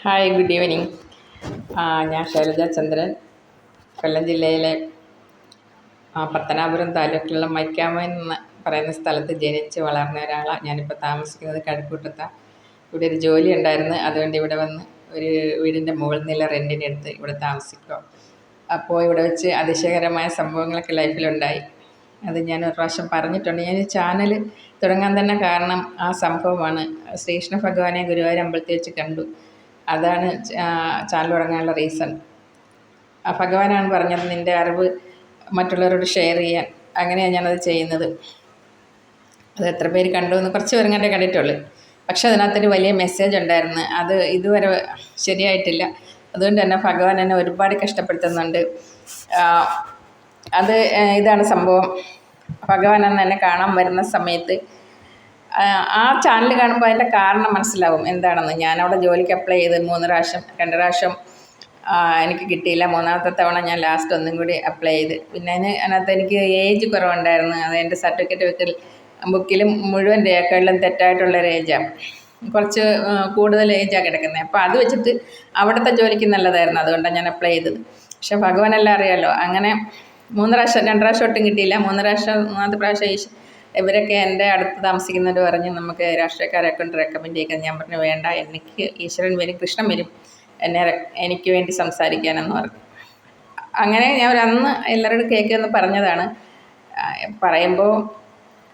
Hi, good evening. ഞാൻ ശൈലജ ചന്ദ്രൻ, കൊല്ലം ജില്ലയിലെ പത്തനാപുരം താലൂക്കിലുള്ള മൈക്കാമ എന്ന് പറയുന്ന സ്ഥലത്ത് ജനിച്ച് വളർന്ന ഒരാളാണ്. ഞാനിപ്പോൾ താമസിക്കുന്നത് കഴക്കൂട്ടത്താണ്. ഇവിടെ ഒരു ജോലി ഉണ്ടായിരുന്നു, അതുകൊണ്ട് ഇവിടെ വന്ന് ഒരു വീടിൻ്റെ മുകൾ നില റെൻറ്റിനെടുത്ത് ഇവിടെ താമസിക്കുക. അപ്പോൾ ഇവിടെ വെച്ച് അതിശയകരമായ സംഭവങ്ങളൊക്കെ ലൈഫിലുണ്ടായി. അത് ഞാൻ ഒരു പ്രാവശ്യം പറഞ്ഞിട്ടുണ്ട്. ഞാൻ ഈ ചാനൽ തുടങ്ങാൻ തന്നെ കാരണം ആ സംഭവമാണ്. ശ്രീകൃഷ്ണ ഭഗവാനെ ഗുരുവായൂർ അമ്പലത്തിൽ വെച്ച് കണ്ടു. അതാണ് ചാനൽ തുടങ്ങാനുള്ള റീസൺ. ആ ഭഗവാനാണ് പറഞ്ഞത് നിൻ്റെ അറിവ് മറ്റുള്ളവരോട് ഷെയർ ചെയ്യാൻ. അങ്ങനെയാണ് ഞാനത് ചെയ്യുന്നത്. അത് എത്ര പേര് കണ്ടു എന്ന് കുറച്ച് പേരും കണ്ടിട്ടുള്ളൂ. പക്ഷെ അതിനകത്തൊരു വലിയ മെസ്സേജ് ഉണ്ടായിരുന്നു. അത് ഇതുവരെ ശരിയായിട്ടില്ല. അതുകൊണ്ട് തന്നെ ഭഗവാൻ എന്നെ ഒരുപാട് കഷ്ടപ്പെടുത്തുന്നുണ്ട്. ഇതാണ് സംഭവം. ഭഗവാൻ എന്നെ കാണാൻ വരുന്ന സമയത്ത് ആ ചാനൽ കാണുമ്പോൾ അതിൻ്റെ കാരണം മനസ്സിലാവും എന്താണെന്ന്. ഞാനവിടെ ജോലിക്ക് അപ്ലൈ ചെയ്ത് 2 പ്രാവശ്യം എനിക്ക് കിട്ടിയില്ല. 3ാമത്തെ തവണ ഞാൻ ലാസ്റ്റ് ഒന്നും കൂടി അപ്ലൈ ചെയ്ത്. പിന്നെ അതിനകത്ത് എനിക്ക് ഏജ് കുറവുണ്ടായിരുന്നു. അത് എൻ്റെ സർട്ടിഫിക്കറ്റ് ബുക്കിലും മുഴുവൻ രേഖകളിലും തെറ്റായിട്ടുള്ളൊരു ഏജാണ്. കുറച്ച് കൂടുതൽ ഏജാണ് കിടക്കുന്നത്. അപ്പോൾ അത് വെച്ചിട്ട് അവിടുത്തെ ജോലിക്ക് നല്ലതായിരുന്നു. അതുകൊണ്ടാണ് ഞാൻ അപ്ലൈ ചെയ്തത്. പക്ഷെ ഭഗവാനെല്ലാം അറിയാമല്ലോ. അങ്ങനെ 2 പ്രാവശ്യം ഒട്ടും കിട്ടിയില്ല. 3ാമത്തെ പ്രാവശ്യം ഇവരൊക്കെ എൻ്റെ അടുത്ത് താമസിക്കുന്നവർ പറഞ്ഞ് നമുക്ക് രാഷ്ട്രീയക്കാരെ കൊണ്ട് റെക്കമെൻഡ് ചെയ്യാൻ. ഞാൻ പറഞ്ഞു വേണ്ട, എനിക്ക് ഈശ്വരൻ വരും, കൃഷ്ണൻ വരും എനിക്ക് വേണ്ടി സംസാരിക്കാനെന്ന് പറഞ്ഞു. അങ്ങനെ ഞാൻ അന്ന് എല്ലാവരോടും കേൾക്കുമെന്ന് പറഞ്ഞതാണ്. പറയുമ്പോൾ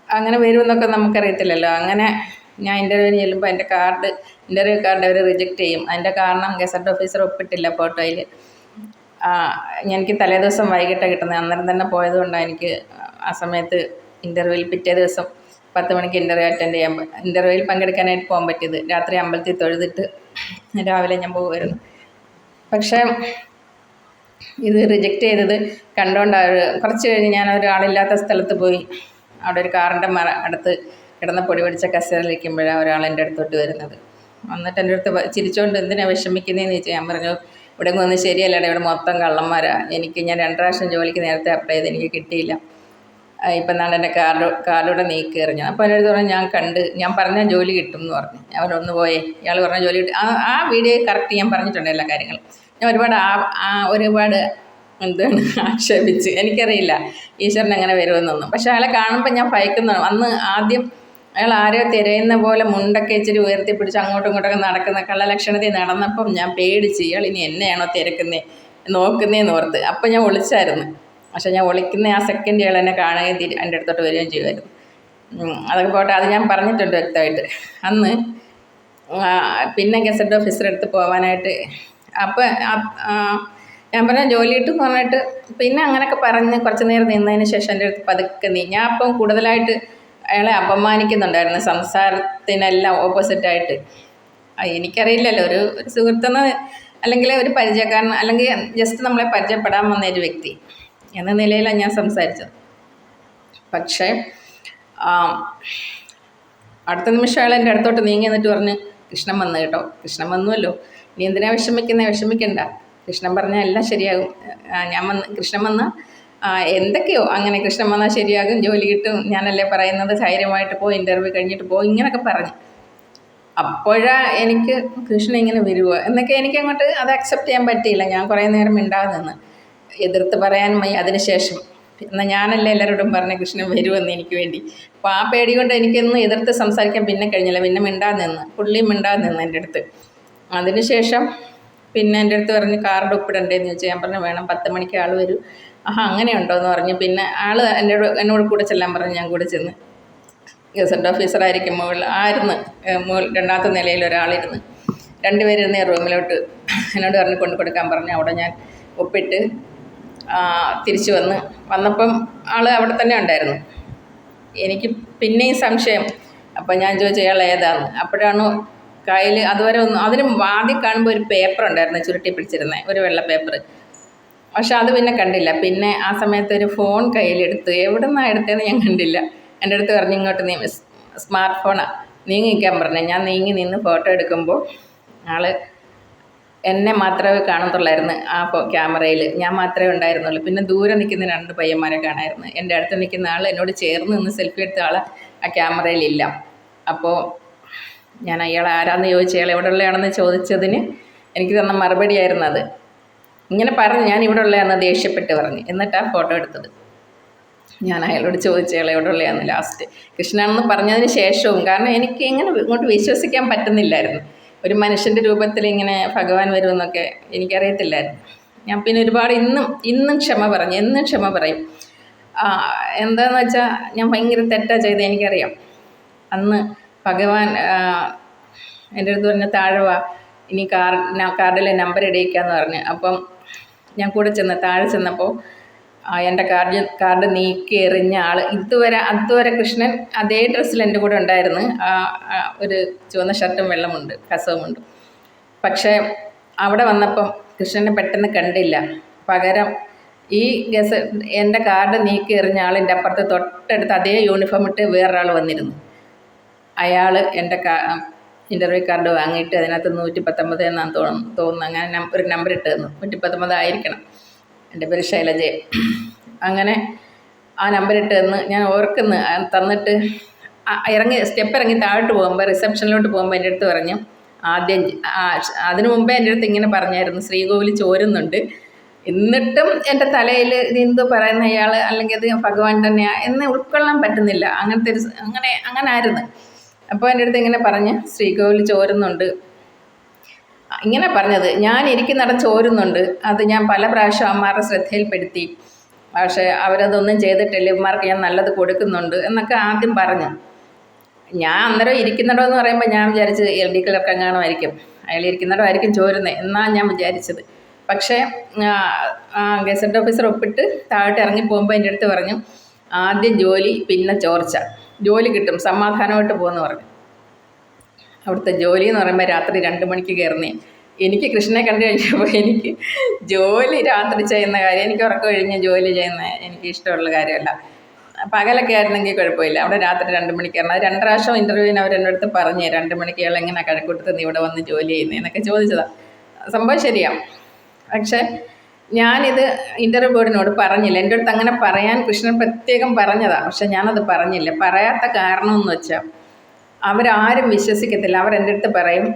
അങ്ങനെ വരുമെന്നൊക്കെ നമുക്കറിയത്തില്ലല്ലോ. അങ്ങനെ ഞാൻ ഇൻ്റർവ്യൂവിന് ചെല്ലുമ്പോൾ എൻ്റെ ഇൻ്റർവ്യൂ കാർഡ് അവർ റിജക്റ്റ് ചെയ്യും. അതിൻ്റെ കാരണം ഗസറ്റ് ഓഫീസർ ഒപ്പിട്ടില്ല ഫോട്ടോയിൽ. എനിക്ക് തലേദിവസം വൈകിട്ടാണ് കിട്ടുന്നത്. അന്നേരം തന്നെ പോയതുകൊണ്ടാണ് എനിക്ക് ആ സമയത്ത് ഇൻ്റർവ്യൂവിൽ പിറ്റേ ദിവസം 10 മണിക്ക് ഇൻ്റർവ്യൂവിൽ പങ്കെടുക്കാനായിട്ട് പോകാൻ പറ്റിയത്. രാത്രി അമ്പലത്തിൽ തൊഴുതിട്ട് രാവിലെ ഞാൻ പോകുമായിരുന്നു. പക്ഷേ ഇത് റിജക്റ്റ് ചെയ്തത് കണ്ടുകൊണ്ടാണ്. കുറച്ച് കഴിഞ്ഞ് ഞാൻ ഒരാളില്ലാത്ത സ്ഥലത്ത് പോയി. അവിടെ ഒരു കാറിൻ്റെ അടുത്ത് കിടന്ന പൊടി പിടിച്ച കസേരയിലിരിക്കുമ്പോഴാണ് ഒരാൾ എൻ്റെ അടുത്തോട്ട് വരുന്നത്. വന്നിട്ട് എൻ്റെ അടുത്ത് ചിരിച്ചുകൊണ്ട് എന്തിനാണ് വിഷമിക്കുന്നതെന്ന് ചോദിച്ചാൽ ഞാൻ പറഞ്ഞു ഇവിടെ ഒന്നും ശരിയല്ലടേ, ഇവിടെ മൊത്തം കള്ളന്മാരാണ്. ഞാൻ 2 പ്രാവശ്യം ജോലിക്ക് നേരത്തെ അപ്ലൈ ചെയ്ത് എനിക്ക് കിട്ടിയില്ല. ഇപ്പം നാളെ എൻ്റെ കാർഡൂടെ നീക്കി എറിഞ്ഞു. അപ്പോൾ എൻ്റെ അടുത്ത് പറഞ്ഞു ഞാൻ പറഞ്ഞാൽ ജോലി കിട്ടും എന്ന് പറഞ്ഞു. ഞാൻ ഒന്ന് പോയേ, ഇയാൾ പറഞ്ഞ ജോലി കിട്ടും. ആ വീഡിയോ കറക്റ്റ് ഞാൻ പറഞ്ഞിട്ടുണ്ട് എല്ലാ കാര്യങ്ങളും. ഞാൻ ഒരുപാട് ആക്ഷേപിച്ച്. എനിക്കറിയില്ല ഈശ്വരൻ എങ്ങനെ വരുമെന്നൊന്നും. പക്ഷെ അയാളെ കാണുമ്പോൾ ഞാൻ ഭയക്കുന്നു. അന്ന് ആദ്യം അയാൾ ആരോ തിരയുന്ന പോലെ മുണ്ടൊക്കെ ഇച്ചിരി ഉയർത്തിപ്പിടിച്ച് അങ്ങോട്ടും ഇങ്ങോട്ടൊക്കെ നടക്കുന്ന കള്ളലക്ഷണത്തിൽ നടന്നപ്പം ഞാൻ പേടിച്ച് ഇയാൾ ഇനി എന്നെയാണോ നോക്കുന്നതെന്ന് ഓർത്ത്. അപ്പം ഞാൻ ഒളിച്ചായിരുന്നു. പക്ഷെ ഞാൻ ഒളിക്കുന്ന ആ സെക്കൻഡ് ഇയാൾ എന്നെ കാണുകയും എൻ്റെ അടുത്തോട്ട് വരികയും ചെയ്യുമായിരുന്നു. അതൊക്കെ പോട്ടെ, അത് ഞാൻ പറഞ്ഞിട്ടുണ്ട് വ്യക്തമായിട്ട്. അന്ന് പിന്നെ ഗസറ്റ് ഓഫീസറെ അടുത്ത് പോകാനായിട്ട് അപ്പം ഞാൻ പറഞ്ഞ ജോലി കിട്ടുമെന്ന് പറഞ്ഞിട്ട് പിന്നെ അങ്ങനെയൊക്കെ പറഞ്ഞ് കുറച്ച് നേരം നിന്നതിന് ശേഷം എൻ്റെ അടുത്ത് പതുക്കെ ഞാൻ അപ്പം കൂടുതലായിട്ട് അയാളെ അപമാനിക്കുന്നുണ്ടായിരുന്നു. സംസാരത്തിനെല്ലാം ഓപ്പോസിറ്റായിട്ട്. എനിക്കറിയില്ലല്ലോ, ഒരു സുഹൃത്തെന്ന് അല്ലെങ്കിൽ ഒരു പരിചയക്കാരൻ അല്ലെങ്കിൽ ജസ്റ്റ് നമ്മളെ പരിചയപ്പെടാൻ വന്ന ഒരു വ്യക്തി എന്ന നിലയിലാണ് ഞാൻ സംസാരിച്ചത്. പക്ഷേ അടുത്ത നിമിഷം അയാൾ എൻ്റെ അടുത്തോട്ട് നീങ്ങി എന്നിട്ട് പറഞ്ഞ് കൃഷ്ണൻ വന്നു കേട്ടോ, കൃഷ്ണൻ വന്നുവല്ലോ, നീ എന്തിനാ വിഷമിക്കണ്ട, കൃഷ്ണൻ പറഞ്ഞാൽ എല്ലാം ശരിയാകും. കൃഷ്ണൻ വന്നാൽ എന്തൊക്കെയോ അങ്ങനെ കൃഷ്ണൻ വന്നാൽ ശരിയാകും, ജോലി കിട്ടും, ഞാനല്ലേ പറയുന്നത്, ധൈര്യമായിട്ട് പോ, ഇൻ്റർവ്യൂ കഴിഞ്ഞിട്ട് പോ, ഇങ്ങനെയൊക്കെ പറഞ്ഞു. അപ്പോഴാണ് എനിക്ക് കൃഷ്ണൻ ഇങ്ങനെ വരുമോ എന്നൊക്കെ എനിക്കങ്ങോട്ട് അത് അക്സെപ്റ്റ് ചെയ്യാൻ പറ്റിയില്ല. ഞാൻ കുറേ നേരം മിണ്ടാതെ നിന്ന് എതിർത്ത് പറയാൻ അതിനുശേഷം എന്നാൽ ഞാനല്ലേ എല്ലാവരോടും പറഞ്ഞ കൃഷ്ണൻ വരുമെന്ന് എനിക്ക് വേണ്ടി. അപ്പോൾ ആ പേടി കൊണ്ട് എനിക്കൊന്നും എതിർത്ത് സംസാരിക്കാൻ പിന്നെ കഴിഞ്ഞില്ല. പിന്നെ മിണ്ടാതെ നിന്ന് എൻ്റെ അടുത്ത്. അതിനുശേഷം പിന്നെ എൻ്റെ അടുത്ത് പറഞ്ഞ് കാർഡ് ഒപ്പിടണ്ടേന്ന് ചോദിച്ചാൽ ഞാൻ പറഞ്ഞു വേണം, 10 മണിക്ക് ആൾ വരും. അങ്ങനെയുണ്ടോ എന്ന് പറഞ്ഞ് പിന്നെ ആൾ എന്നോട് കൂടെ ചെല്ലാൻ പറഞ്ഞ് ഞാൻ കൂടെ ചെന്ന്. ഗസറ്റ് ഓഫീസറായിരിക്കും ആയിരുന്നു 2ാമത്തെ നിലയിൽ ഒരാളിരുന്ന്. 2 പേരിരുന്ന് റൂമിലോട്ട് എന്നോട് പറഞ്ഞ് കൊണ്ടു കൊടുക്കാൻ പറഞ്ഞു. അവിടെ ഞാൻ ഒപ്പിട്ട് തിരിച്ചു വന്നപ്പം ആൾ അവിടെ തന്നെ ഉണ്ടായിരുന്നു. എനിക്ക് പിന്നെയും സംശയം. അപ്പം ഞാൻ ചോദിച്ചു ഇയാൾ ഏതാന്ന്. അപ്പോഴാണ് കയ്യിൽ അതുവരെ അതിന് ആദ്യം കാണുമ്പോൾ ഒരു പേപ്പർ ഉണ്ടായിരുന്നു ചുരുട്ടി പിടിച്ചിരുന്നത്, ഒരു വെള്ള പേപ്പർ. പക്ഷെ അത് പിന്നെ കണ്ടില്ല. പിന്നെ ആ സമയത്ത് ഒരു ഫോൺ കയ്യിലെടുത്ത് എവിടെ നിന്നാണ് എടുത്തതെന്ന് ഞാൻ കണ്ടില്ല. എൻ്റെ അടുത്ത് പറഞ്ഞ് ഇങ്ങോട്ട് സ്മാർട്ട് ഫോണാണ് നീങ്ങിക്കാൻ പറഞ്ഞത്. ഞാൻ നീങ്ങി നിന്ന് ഫോട്ടോ എടുക്കുമ്പോൾ ആൾ എന്നെ മാത്രമേ കാണത്തുള്ളായിരുന്നു. ആ ക്യാമറയിൽ ഞാൻ മാത്രമേ ഉണ്ടായിരുന്നുള്ളൂ. പിന്നെ ദൂരെ നിൽക്കുന്ന 2 പയ്യന്മാരെ കാണായിരുന്നു. എൻ്റെ അടുത്ത് നിൽക്കുന്ന ആൾ എന്നോട് ചേർന്ന് നിന്ന് സെൽഫി എടുത്ത ആൾ ആ ക്യാമറയിലില്ല. അപ്പോൾ ഞാൻ അയാൾ ആരാന്ന് ചോദിച്ചു, അയാൾ എവിടെ ഉള്ളതാണെന്ന് ചോദിച്ചതിന് എനിക്ക് തന്ന മറുപടിയായിരുന്നു അത്. ഇങ്ങനെ പറഞ്ഞു, ഞാൻ ഇവിടെ ഉള്ളതാണെന്ന് ദേഷ്യപ്പെട്ട് പറഞ്ഞു. എന്നിട്ടാണ് ഫോട്ടോ എടുത്തത്. ഞാൻ അയാളോട് ചോദിച്ചു, അയാൾ എവിടെ ഉള്ളതാണെന്ന് ലാസ്റ്റ്. കൃഷ്ണനാണെന്ന് പറഞ്ഞതിന് ശേഷവും, കാരണം എനിക്ക് ഇങ്ങനെ ഇങ്ങോട്ട് വിശ്വസിക്കാൻ പറ്റുന്നില്ലായിരുന്നു. ഒരു മനുഷ്യൻ്റെ രൂപത്തിൽ ഇങ്ങനെ ഭഗവാൻ വരുമെന്നൊക്കെ എനിക്കറിയത്തില്ലായിരുന്നു. ഞാൻ പിന്നെ ഒരുപാട് ഇന്നും ക്ഷമ പറഞ്ഞു, എന്നും ക്ഷമ പറയും. എന്താണെന്ന് വെച്ചാൽ ഞാൻ ഭയങ്കര തെറ്റാണ് ചെയ്തത്, എനിക്കറിയാം. അന്ന് ഭഗവാൻ എൻ്റെ അടുത്ത് പറഞ്ഞ താഴെ വാ, ഇനി കാർഡിലെ നമ്പർ ഇടയിക്കാന്ന് പറഞ്ഞ്. അപ്പം ഞാൻ കൂടെ താഴെ ചെന്നപ്പോൾ എൻ്റെ കാർഡ് നീക്കി എറിഞ്ഞ ആൾ അതുവരെ കൃഷ്ണൻ അതേ ഡ്രസ്സിൽ എൻ്റെ കൂടെ ഉണ്ടായിരുന്നു. ഒരു ചുവന്ന ഷർട്ടും വെള്ളമുണ്ട് കസവുമുണ്ട്. പക്ഷേ അവിടെ വന്നപ്പം കൃഷ്ണനെ പെട്ടെന്ന് കണ്ടില്ല. പകരം ഈ എൻ്റെ കാർഡ് നീക്കി എറിഞ്ഞ ആളിൻ്റെ അപ്പുറത്ത് തൊട്ടടുത്ത് അതേ യൂണിഫോം ഇട്ട് വേറൊരാൾ വന്നിരുന്നു. അയാൾ എൻ്റെ ഇൻ്റർവ്യൂ കാർഡ് വാങ്ങിയിട്ട് അതിനകത്ത് 119 എന്നാണ് തോന്നുന്നു. അങ്ങനെ ഒരു നമ്പർ ഇട്ട് തന്നു. 119 ആയിരിക്കണം. എൻ്റെ പേര് ശൈലജ. അങ്ങനെ ആ നമ്പർ ഇട്ട് തന്ന് ഞാൻ ഓർക്കുന്നു. തന്നിട്ട് സ്റ്റെപ്പ് ഇറങ്ങി താഴോട്ട് പോകുമ്പോൾ, റിസപ്ഷനിലോട്ട് പോകുമ്പോൾ എൻ്റെ അടുത്ത് പറഞ്ഞു, ആദ്യം അതിനു മുമ്പേ എൻ്റെ അടുത്ത് ഇങ്ങനെ പറഞ്ഞായിരുന്നു, ശ്രീകോവിൽ ചോരുന്നുണ്ട്. എന്നിട്ടും എൻ്റെ തലയിൽ ഇതെന്തോ പറയുന്ന അയാൾ, അല്ലെങ്കിൽ അത് ഭഗവാൻ തന്നെയാണ് എന്ന് ഉൾക്കൊള്ളാൻ പറ്റുന്നില്ല. അങ്ങനെ ആയിരുന്നു. അപ്പോൾ എൻ്റെ അടുത്ത് ഇങ്ങനെ പറഞ്ഞ്, ശ്രീകോവിൽ ചോരുന്നുണ്ട്. ഇങ്ങനെ പറഞ്ഞത്. ഞാൻ ഇരിക്കുന്നിടം ചോരുന്നുണ്ട്. അത് ഞാൻ പല പ്രാവശ്യം അമ്മമാരുടെ ശ്രദ്ധയിൽപ്പെടുത്തി. പക്ഷേ അവരതൊന്നും ചെയ്തിട്ടില്ല. ഇവന്മാർക്ക് ഞാൻ നല്ലത് കൊടുക്കുന്നുണ്ട് എന്നൊക്കെ ആദ്യം പറഞ്ഞു. ഞാൻ അന്നേരം ഇരിക്കുന്നിടം എന്ന് പറയുമ്പോൾ ഞാൻ വിചാരിച്ചത് LD ക്ലർക്ക് എങ്ങാനുമായിരിക്കും, അയാൾ ഇരിക്കുന്നിടമായിരിക്കും ചോരുന്നത് എന്നാണ് ഞാൻ വിചാരിച്ചത്. പക്ഷേ ഗസറ്റ് ഓഫീസർ ഒപ്പിട്ട് താഴോട്ട് ഇറങ്ങി പോകുമ്പോൾ എൻ്റെ അടുത്ത് പറഞ്ഞു, ആദ്യം ജോലി പിന്നെ ചോർച്ച. ജോലി കിട്ടും, സമാധാനമായിട്ട് പോകുമെന്ന് പറഞ്ഞു. അവിടുത്തെ ജോലി എന്ന് പറയുമ്പോൾ രാത്രി 2 മണിക്ക് കയറുന്നേ. എനിക്ക് കൃഷ്ണനെ കണ്ടു കഴിഞ്ഞപ്പോൾ എനിക്ക് ജോലി രാത്രി ചെയ്യുന്ന കാര്യം, എനിക്ക് ഉറക്കം കഴിഞ്ഞ് ജോലി ചെയ്യുന്ന എനിക്ക് ഇഷ്ടമുള്ള കാര്യമല്ല. പകലൊക്കെ ആയിരുന്നെങ്കിൽ കുഴപ്പമില്ല. അവിടെ രാത്രി 2 മണിക്ക് കയറണം. അത് 2 പ്രാവശ്യം ഇൻ്റർവ്യൂവിന് അവർ എൻ്റെ അടുത്ത് പറഞ്ഞേ, 2 മണിക്ക് ഇയാൾ എങ്ങനെ കഴക്കൂട്ടത്ത് നീ ഇവിടെ വന്ന് ജോലി ചെയ്യുന്നതെന്നൊക്കെ ചോദിച്ചതാണ്. സംഭവം ശരിയാണ്. പക്ഷേ ഞാനിത് ഇൻ്റർവ്യൂ ബോർഡിനോട് പറഞ്ഞില്ല. എൻ്റെ അടുത്ത് അങ്ങനെ പറയാൻ കൃഷ്ണൻ പ്രത്യേകം പറഞ്ഞതാണ്. പക്ഷെ ഞാനത് പറഞ്ഞില്ല. പറയാത്ത കാരണമെന്ന് വെച്ചാൽ അവരാരും വിശ്വസിക്കത്തില്ല. അവരെൻ്റെ അടുത്ത് പറയും,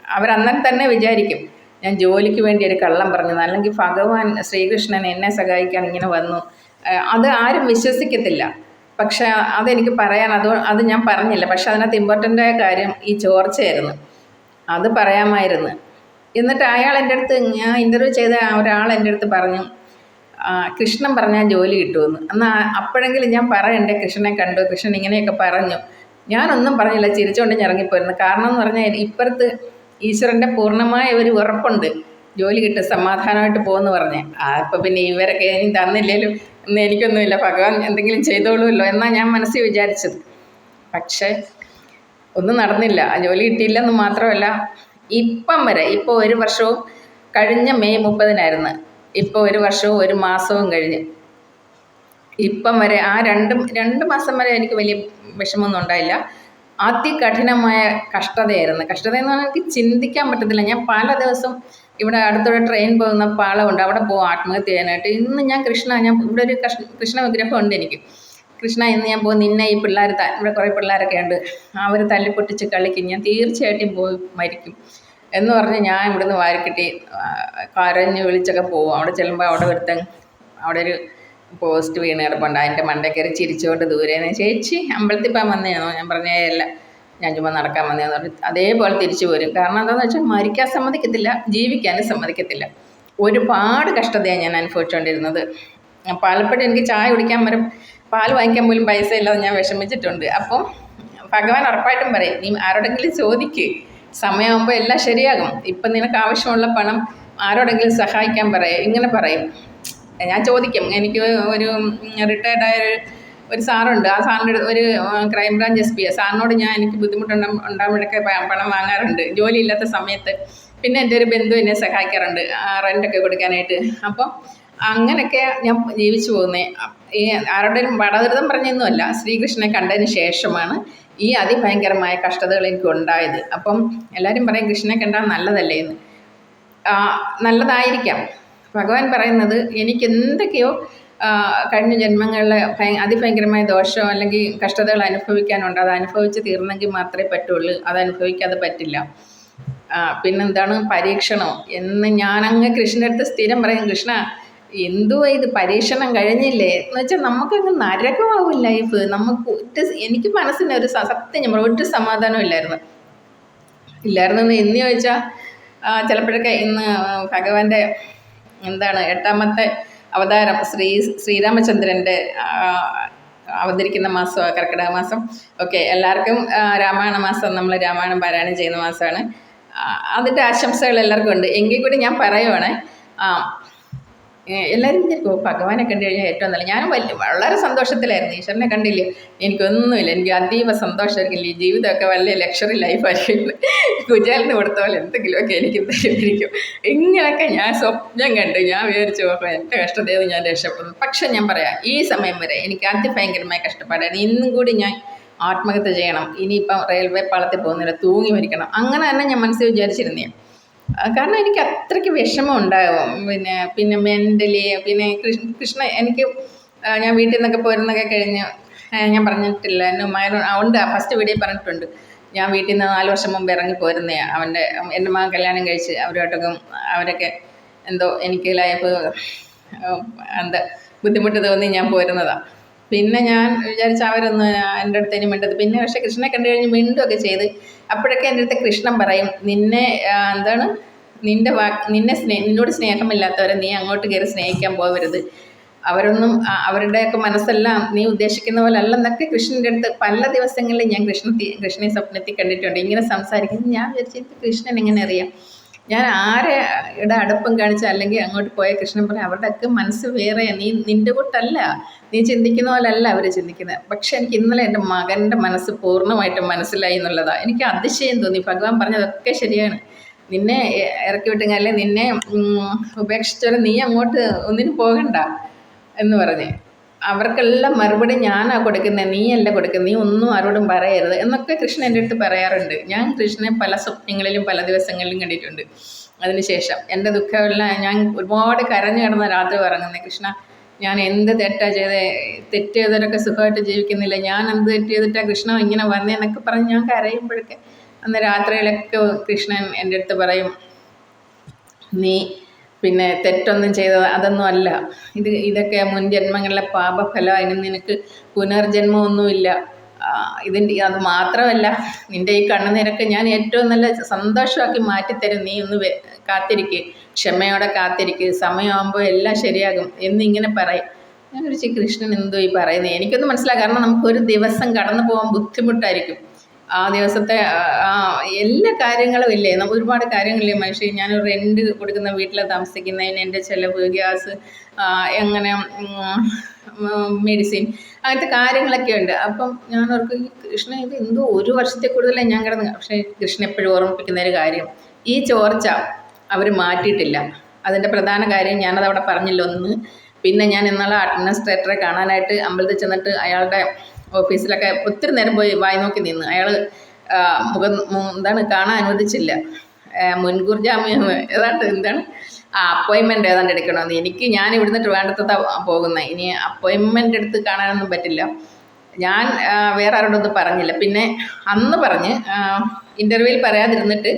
അവരന്നേരം തന്നെ വിചാരിക്കും ഞാൻ ജോലിക്ക് വേണ്ടി ഒരു കള്ളം പറഞ്ഞത്, അല്ലെങ്കിൽ ഭഗവാൻ ശ്രീകൃഷ്ണൻ എന്നെ സഹായിക്കാൻ ഇങ്ങനെ വന്നു. അത് ആരും വിശ്വസിക്കത്തില്ല. പക്ഷേ അതെനിക്ക് പറയാൻ അത് ഞാൻ പറഞ്ഞില്ല. പക്ഷെ അതിനകത്ത് ഇമ്പോർട്ടൻ്റായ കാര്യം ഈ ചോർച്ചയായിരുന്നു. അത് പറയാമായിരുന്നു. എന്നിട്ട് അയാൾ എൻ്റെ അടുത്ത്, ഞാൻ ഇൻ്റർവ്യൂ ചെയ്ത ഒരാൾ എൻ്റെ അടുത്ത് പറഞ്ഞു, കൃഷ്ണൻ പറഞ്ഞാൽ ജോലി കിട്ടുമെന്ന്. എന്നാൽ അപ്പോഴെങ്കിലും ഞാൻ പറയണ്ടേ, കൃഷ്ണനെ കണ്ടു, കൃഷ്ണൻ ഇങ്ങനെയൊക്കെ പറഞ്ഞു. ഞാനൊന്നും പറഞ്ഞില്ല, ചിരിച്ചുകൊണ്ട് ഞാൻ ഇറങ്ങിപ്പോയിരുന്നു. കാരണം എന്ന് പറഞ്ഞാൽ ഇപ്പുറത്ത് ഈശ്വരൻ്റെ പൂർണ്ണമായ ഒരു ഉറപ്പുണ്ട്, ജോലി കിട്ടും, സമാധാനമായിട്ട് പോകുമെന്ന് പറഞ്ഞേ. അപ്പോൾ പിന്നെ ഇവരൊക്കെ ഇനി തന്നില്ലേലും ഇന്ന് എനിക്കൊന്നുമില്ല, ഭഗവാൻ എന്തെങ്കിലും ചെയ്തോളുമല്ലോ എന്നാണ് ഞാൻ മനസ്സിൽ വിചാരിച്ചത്. പക്ഷേ ഒന്നും നടന്നില്ല. ജോലി കിട്ടിയില്ലെന്ന് മാത്രമല്ല, ഇപ്പം വരെ, ഇപ്പോൾ 1 വർഷവും കഴിഞ്ഞ മെയ് 30-നായിരുന്നു, ഇപ്പോൾ 1 വർഷവും 1 മാസവും കഴിഞ്ഞ് ഇപ്പം വരെ ആ 2 മാസം വരെ എനിക്ക് വലിയ വിഷമമൊന്നും ഉണ്ടായില്ല. അതികഠിനമായ കഷ്ടതയായിരുന്നു. കഷ്ടതയെന്ന് പറഞ്ഞാൽ എനിക്ക് ചിന്തിക്കാൻ പറ്റത്തില്ല. ഞാൻ പല ദിവസം ഇവിടെ അടുത്തൂടെ ട്രെയിൻ പോകുന്ന പാളമുണ്ട്, അവിടെ പോകും ആത്മഹത്യ ചെയ്യാനായിട്ട്. ഇന്ന് ഞാൻ ഇവിടെ ഒരു കൃഷ്ണ വിഗ്രഹം ഉണ്ട് എനിക്ക്. കൃഷ്ണ, ഇന്ന് ഞാൻ പോകും, നിന്നെ ഈ പിള്ളേർ ഇവിടെ കുറേ പിള്ളേരൊക്കെ ഉണ്ട്, അവർ തല്ലിപ്പൊട്ടിച്ച് കളിക്കും, ഞാൻ തീർച്ചയായിട്ടും പോയി മരിക്കും എന്ന് പറഞ്ഞ് ഞാൻ ഇവിടുന്ന് വാരിക്കെട്ടി കരഞ്ഞ് വിളിച്ചൊക്കെ പോകും. അവിടെ ചെല്ലുമ്പോൾ അവിടെ ഒരു പോസ്റ്റ് വീണ് കിടപ്പുണ്ട്. അതിൻ്റെ മണ്ടേ കയറി ചിരിച്ചുകൊണ്ട് ദൂരേന്ന്, ചേച്ചി അമ്പലത്തിൽ പോകാൻ വന്നതാണോ? ഞാൻ പറഞ്ഞല്ല, ഞാൻ ചുമ്മാ നടക്കാൻ വന്നതെന്ന് പറഞ്ഞു. അതേപോലെ തിരിച്ചു പോരും. കാരണം എന്താണെന്ന് വെച്ചാൽ മരിക്കാൻ സമ്മതിക്കത്തില്ല, ജീവിക്കാനും സമ്മതിക്കത്തില്ല. ഒരുപാട് കഷ്ടതയാണ് ഞാൻ അനുഭവിച്ചുകൊണ്ടിരുന്നത്. പലപ്പോഴും എനിക്ക് ചായ കുടിക്കാൻ വരും, പാൽ വാങ്ങിക്കാൻ പോലും പൈസ ഇല്ലാതെ ഞാൻ വിഷമിച്ചിട്ടുണ്ട്. അപ്പം ഭഗവാൻ ഉറപ്പായിട്ടും പറയും, നീ ആരോടെങ്കിലും ചോദിക്ക്, സമയമാകുമ്പോൾ എല്ലാം ശരിയാകും. ഇപ്പം നിനക്ക് ആവശ്യമുള്ള പണം ആരോടെങ്കിലും സഹായിക്കാൻ ഇങ്ങനെ പറയും. ഞാൻ ചോദിക്കും. എനിക്ക് ഒരു റിട്ടയർഡായ ഒരു സാറുണ്ട്. ആ സാറിൻ്റെ ഒരു ക്രൈംബ്രാഞ്ച് SP സാറിനോട് എനിക്ക് ബുദ്ധിമുട്ടുണ്ടാകുമ്പോഴൊക്കെ പണം വാങ്ങാറുണ്ട് ജോലിയില്ലാത്ത സമയത്ത്. പിന്നെ എൻ്റെ ഒരു ബന്ധു എന്നെ സഹായിക്കാറുണ്ട് റെൻ്റൊക്കെ കൊടുക്കാനായിട്ട്. അപ്പം അങ്ങനെയൊക്കെ ഞാൻ ജീവിച്ചു പോകുന്നത്. ഈ ആരുടെയും പടദുരിതം പറഞ്ഞൊന്നുമല്ല, ശ്രീകൃഷ്ണനെ കണ്ടതിന് ശേഷമാണ് ഈ അതിഭയങ്കരമായ കഷ്ടതകൾ എനിക്ക് ഉണ്ടായത്. അപ്പം എല്ലാവരും പറയും കൃഷ്ണനെ കണ്ടാൽ നല്ലതല്ലേ എന്ന്. നല്ലതായിരിക്കാം. ഭഗവാൻ പറയുന്നത് എനിക്ക് എന്തൊക്കെയോ കഴിഞ്ഞ ജന്മങ്ങളിൽ അതിഭയങ്കരമായ ദോഷമോ അല്ലെങ്കിൽ കഷ്ടതകൾ അനുഭവിക്കാനുണ്ട്. അത് അനുഭവിച്ച് തീർന്നെങ്കിൽ മാത്രമേ പറ്റുള്ളൂ, അത് അനുഭവിക്കാതെ പറ്റില്ല. പിന്നെന്താണ് പരീക്ഷണം എന്ന് ഞാനങ്ങ് കൃഷ്ണൻ്റെ അടുത്ത് സ്ഥിരം പറയും, കൃഷ്ണ എന്തുവാ ഇത് പരീക്ഷണം കഴിഞ്ഞില്ലേ എന്ന് വെച്ചാൽ നമുക്കങ്ങ് നരകമാവും ലൈഫ്. നമുക്ക് എനിക്ക് മനസ്സിന് ഒരു സത്യം ഞാൻ ഒരു സമാധാനം ഇല്ലായിരുന്നു എന്ന് ചോദിച്ചാൽ ചിലപ്പോഴൊക്കെ ഇന്ന് ഭഗവാന്റെ എന്താണ് 8ാമത്തെ അവതാരം ശ്രീരാമചന്ദ്രൻ്റെ അവതരിക്കുന്ന മാസമാണ് കർക്കിടക മാസം. ഓക്കെ, എല്ലാവർക്കും രാമായണ മാസം നമ്മൾ രാമായണം പാരായണം ചെയ്യുന്ന മാസമാണ്. അതിൻ്റെ ആശംസകൾ എല്ലാവർക്കും ഉണ്ട്. എങ്കിൽ കൂടി ഞാൻ പറയുവാണേ, എല്ലാവരും വിചാരിക്കും ഭഗവാനെ കണ്ടു കഴിഞ്ഞാൽ ഏറ്റവും നല്ല. ഞാൻ വളരെ സന്തോഷത്തിലായിരുന്നു. ഈശ്വരനെ കണ്ടില്ലേ, എനിക്കൊന്നുമില്ല, എനിക്ക് അതീവ സന്തോഷമായിരിക്കില്ല. ഈ ജീവിതമൊക്കെ വലിയ ലക്ഷറി ലൈഫായിരിക്കും. കുചേലിന് കൊടുത്ത പോലെ എന്തെങ്കിലുമൊക്കെ എനിക്ക് തരുമായിരിക്കും. ഇങ്ങനെയൊക്കെ ഞാൻ സ്വപ്നം കണ്ട് ഞാൻ വിചാരിച്ചു അപ്പോൾ എൻ്റെ കഷ്ടതയിൽ ഞാൻ രക്ഷപ്പെടുന്നു. പക്ഷെ ഞാൻ പറയാം, ഈ സമയം വരെ എനിക്ക് അതിഭയങ്കരമായ കഷ്ടപ്പാടായിരുന്നു. ഇന്നും കൂടി ഞാൻ ആത്മഹത്യ ചെയ്യണം, ഇനിയിപ്പം റെയിൽവേ പാളത്തിൽ പോകുന്നില്ല, തൂങ്ങി മരിക്കണം, അങ്ങനെ തന്നെ ഞാൻ മനസ്സിൽ വിചാരിച്ചിരുന്നേ. കാരണം എനിക്ക് അത്രയ്ക്ക് വിഷമം ഉണ്ടാകും. പിന്നെ മെൻ്റലി പിന്നെ കൃഷ്ണ എനിക്ക് ഞാൻ വീട്ടിൽ നിന്നൊക്കെ പോരുന്നൊക്കെ കഴിഞ്ഞ് ഞാൻ പറഞ്ഞിട്ടില്ല, എന്നെ ഉണ്ട്, ഫസ്റ്റ് വീഡിയോ പറഞ്ഞിട്ടുണ്ട്. ഞാൻ വീട്ടിൽ നിന്ന് 4 വർഷം മുമ്പ് ഇറങ്ങി പോരുന്നതാണ്. എൻ്റെ മകൻ കല്യാണം കഴിച്ച് അവരൊക്കെ എന്തോ എനിക്ക് ലൈഫ് ബുദ്ധിമുട്ട് തോന്നി ഞാൻ പോരുന്നതാണ്. പിന്നെ ഞാൻ വിചാരിച്ച അവരൊന്ന് എൻ്റെ അടുത്ത് ഇനി മിണ്ടത്. പിന്നെ പക്ഷേ കൃഷ്ണനെ കണ്ടു കഴിഞ്ഞ് മിണ്ടുമൊക്കെ ചെയ്ത്. അപ്പോഴൊക്കെ എൻ്റെ അടുത്ത് കൃഷ്ണൻ പറയും, നിന്നോട് സ്നേഹമില്ലാത്തവരെ നീ അങ്ങോട്ട് കയറി സ്നേഹിക്കാൻ പോകരുത്. അവരൊന്നും അവരുടെയൊക്കെ മനസ്സെല്ലാം നീ ഉദ്ദേശിക്കുന്ന പോലെ അല്ലെന്നൊക്കെ കൃഷ്ണൻ്റെ അടുത്ത് പല ദിവസങ്ങളിൽ ഞാൻ കൃഷ്ണനെ സ്വപ്നത്തിൽ കണ്ടിട്ടുണ്ട്. ഇങ്ങനെ സംസാരിക്കുന്നത് ഞാൻ വിചാരിച്ചത് കൃഷ്ണൻ എങ്ങനെ അറിയാം. ഞാൻ ആരുടെ അടുപ്പം കാണിച്ച അല്ലെങ്കിൽ അങ്ങോട്ട് പോയ കൃഷ്ണൻ പറയും, അവരുടെയൊക്കെ മനസ്സ് വേറെ, നിൻ്റെ കൂട്ടല്ല, നീ ചിന്തിക്കുന്ന പോലെ അല്ല അവർ ചിന്തിക്കുന്നത്. പക്ഷെ എനിക്ക് ഇന്നലെ എൻ്റെ മകൻ്റെ മനസ്സ് പൂർണ്ണമായിട്ടും മനസ്സിലായി എന്നുള്ളതാണ്. എനിക്ക് അതിശയം തോന്നി. ഭഗവാൻ പറഞ്ഞതൊക്കെ ശരിയാണ്. നിന്നെ ഇറക്കി വിട്ടുകഴിഞ്ഞാൽ നിന്നെ ഉപേക്ഷിച്ചവരെ നീ അങ്ങോട്ട് ഒന്നിനും പോകണ്ട എന്ന് പറഞ്ഞ് അവർക്കെല്ലാം മറുപടി ഞാനാണ് കൊടുക്കുന്നത്, നീയല്ല കൊടുക്കുന്നത്, നീ ഒന്നും ആരോടും പറയരുത് എന്നൊക്കെ കൃഷ്ണൻ എൻ്റെ അടുത്ത് പറയാറുണ്ട്. ഞാൻ കൃഷ്ണനെ പല സ്വപ്നങ്ങളിലും പല ദിവസങ്ങളിലും കണ്ടിട്ടുണ്ട്. അതിനുശേഷം എൻ്റെ ദുഃഖമെല്ലാം ഞാൻ ഒരുപാട് കരഞ്ഞു കിടന്ന രാത്രി പറയുന്നത്, കൃഷ്ണ ഞാൻ എന്ത് തെറ്റാ തെറ്റ് ചെയ്തവരൊക്കെ സുഖമായിട്ട് ജീവിക്കുന്നില്ല, ഞാൻ എന്ത് തെറ്റ് ചെയ്തിട്ടാണ് കൃഷ്ണ ഇങ്ങനെ വന്നേന്നൊക്കെ പറഞ്ഞ് ഞാൻ കരയുമ്പോഴൊക്കെ അന്ന് രാത്രിയിലൊക്കെ കൃഷ്ണൻ എൻ്റെ അടുത്ത് പറയും, നീ പിന്നെ തെറ്റൊന്നും ചെയ്തത് അതൊന്നും അല്ല, ഇതൊക്കെ മുൻ ജന്മങ്ങളിലെ പാപഫലം, അതിന് നിനക്ക് പുനർജന്മമൊന്നുമില്ല. അത് മാത്രമല്ല, നിൻ്റെ ഈ കണ്ണുനീരൊക്കെ ഞാൻ ഏറ്റവും നല്ല സന്തോഷമാക്കി മാറ്റിത്തരും, നീ ഒന്ന് കാത്തിരിക്കുക, ക്ഷമയോടെ കാത്തിരിക്കുക, സമയമാകുമ്പോൾ എല്ലാം ശരിയാകും എന്നിങ്ങനെ പറയും. ഞാൻ വിളിച്ച് കൃഷ്ണൻ എന്തോ ഈ പറയുന്നത്, എനിക്കൊന്നും മനസ്സിലാകും. കാരണം നമുക്കൊരു ദിവസം കടന്നു പോകാൻ ബുദ്ധിമുട്ടായിരിക്കും. ആ ദിവസത്തെ എല്ലാ കാര്യങ്ങളും ഇല്ലേ, ഒരുപാട് കാര്യങ്ങളില്ലേ മനുഷ്യൻ. ഞാനൊരു റെൻറ്റ് കൊടുക്കുന്ന വീട്ടിൽ താമസിക്കുന്നതിന് എൻ്റെ ചിലവ്, ഗ്യാസ്, എങ്ങനെ മെഡിസിൻ, അങ്ങനത്തെ കാര്യങ്ങളൊക്കെ ഉണ്ട്. അപ്പം ഞാൻ ഓർക്കും, ഈ കൃഷ്ണ ഇത് എന്തോ 1 വർഷത്തിൽ കൂടുതലായി ഞാൻ കിടന്ന്. പക്ഷേ കൃഷ്ണൻ എപ്പോഴും ഓർമ്മിപ്പിക്കുന്ന ഒരു കാര്യം, ഈ ചോർച്ച അവർ മാറ്റിയിട്ടില്ല. അതിൻ്റെ പ്രധാന കാര്യം ഞാനതവിടെ പറഞ്ഞില്ല ഒന്ന്. പിന്നെ ഞാൻ ഇന്നാളെ അഡ്മിനിസ്ട്രേറ്ററെ കാണാനായിട്ട് അമ്പലത്തിൽ ചെന്നിട്ട് അയാളുടെ ഓഫീസിലൊക്കെ ഒത്തിരി നേരം പോയി വായി നോക്കി നിന്ന്. അയാൾ കാണാൻ അനുവദിച്ചില്ല. മുൻകൂർ ജാമ്യം അപ്പോയിൻമെൻറ്റ് ഏതാണ്ട് എടുക്കണമെന്ന്. ഞാൻ ഇവിടുന്ന് ട്രിവാൻഡ്രത്താണ് പോകുന്നത്. ഇനി അപ്പോയിൻമെൻ്റ് എടുത്ത് കാണാനൊന്നും പറ്റില്ല. ഞാൻ വേറെ ആരോടൊന്നും പറഞ്ഞില്ല. പിന്നെ അന്ന് പറഞ്ഞ് ഇൻ്റർവ്യൂവിൽ പറയാതിരുന്നിട്ട്